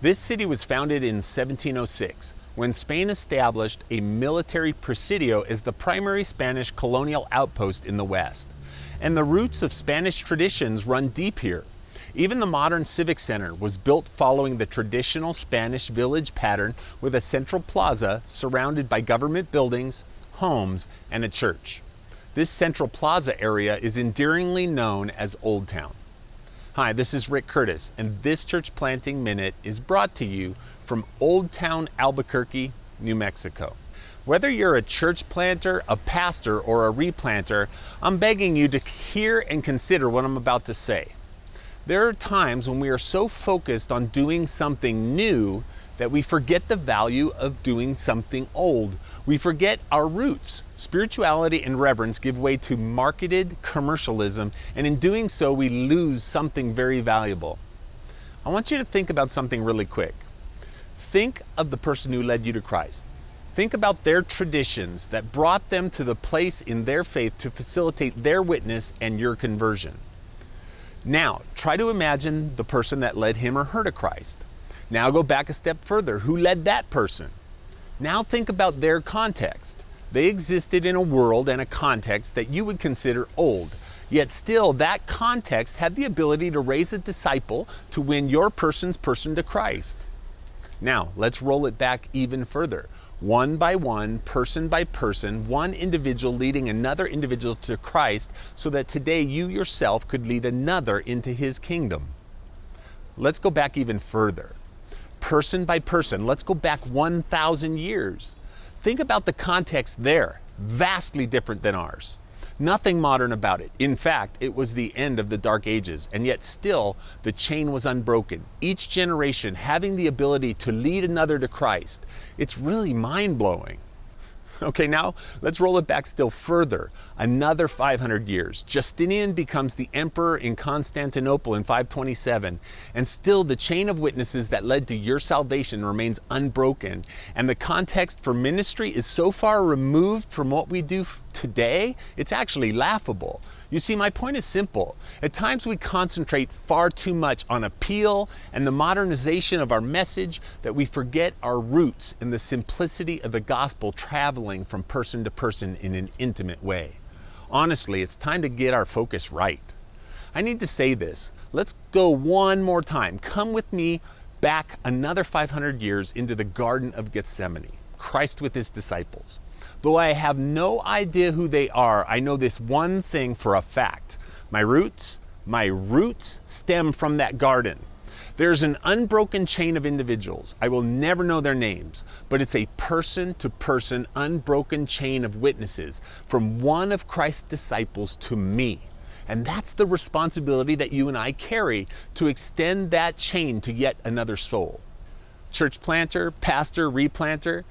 This city was founded in 1706 when Spain established a military presidio as the primary Spanish colonial outpost in the West. And the roots of Spanish traditions run deep here. Even the modern Civic Center was built following the traditional Spanish village pattern with a central plaza surrounded by government buildings, homes, and a church. This central plaza area is endearingly known as Old Town. Hi, this is Rick Curtis, and this Church Planting Minute is brought to you from Old Town, Albuquerque, New Mexico. Whether you're a church planter, a pastor, or a replanter, I'm begging you to hear and consider what I'm about to say. There are times when we are so focused on doing something new that we forget the value of doing something old. We forget our roots. Spirituality and reverence give way to marketed commercialism, and in doing so, we lose something very valuable. I want you to think about something really quick. Think of the person who led you to Christ. Think about their traditions that brought them to the place in their faith to facilitate their witness and your conversion. Now, try to imagine the person that led him or her to Christ. Now go back a step further. Who led that person? Now think about their context. They existed in a world and a context that you would consider old. Yet still, that context had the ability to raise a disciple to win your person to Christ. Now, let's roll it back even further. One by one, person by person, one individual leading another individual to Christ so that today you yourself could lead another into his kingdom. Let's go back even further. Person by person, let's go back 1,000 years. Think about the context there, vastly different than ours. Nothing modern about it. In fact, it was the end of the Dark Ages, and yet still the chain was unbroken. Each generation having the ability to lead another to Christ. It's really mind-blowing. Okay, now let's roll it back still further. Another 500 years. Justinian becomes the emperor in Constantinople in 527, and still the chain of witnesses that led to your salvation remains unbroken. And the context for ministry is so far removed from what we do today, it's actually laughable. You see, my point is simple. At times we concentrate far too much on appeal and the modernization of our message that we forget our roots in the simplicity of the gospel traveling from person to person in an intimate way. Honestly, it's time to get our focus right. I need to say this. Let's go one more time. Come with me back another 500 years into the Garden of Gethsemane, Christ with his disciples. Though I have no idea who they are, I know this one thing for a fact. My roots stem from that garden. There's an unbroken chain of individuals. I will never know their names, but it's a person-to-person, unbroken chain of witnesses from one of Christ's disciples to me. And that's the responsibility that you and I carry to extend that chain to yet another soul. Church planter, pastor, replanter,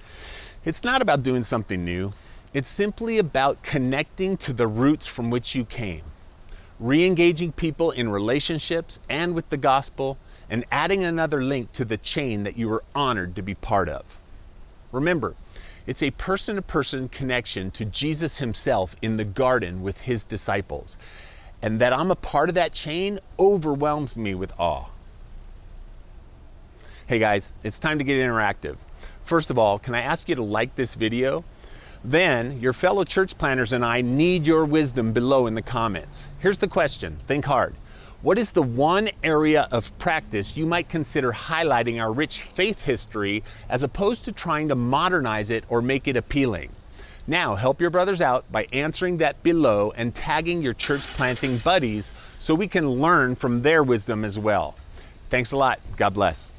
it's not about doing something new. It's simply about connecting to the roots from which you came, re-engaging people in relationships and with the gospel, and adding another link to the chain that you were honored to be part of. Remember, it's a person-to-person connection to Jesus himself in the garden with his disciples. And that I'm a part of that chain overwhelms me with awe. Hey guys, it's time to get interactive. First of all, can I ask you to like this video? Then, your fellow church planners and I need your wisdom below in the comments. Here's the question, think hard. What is the one area of practice you might consider highlighting our rich faith history as opposed to trying to modernize it or make it appealing? Now, help your brothers out by answering that below and tagging your church planting buddies so we can learn from their wisdom as well. Thanks a lot. God bless.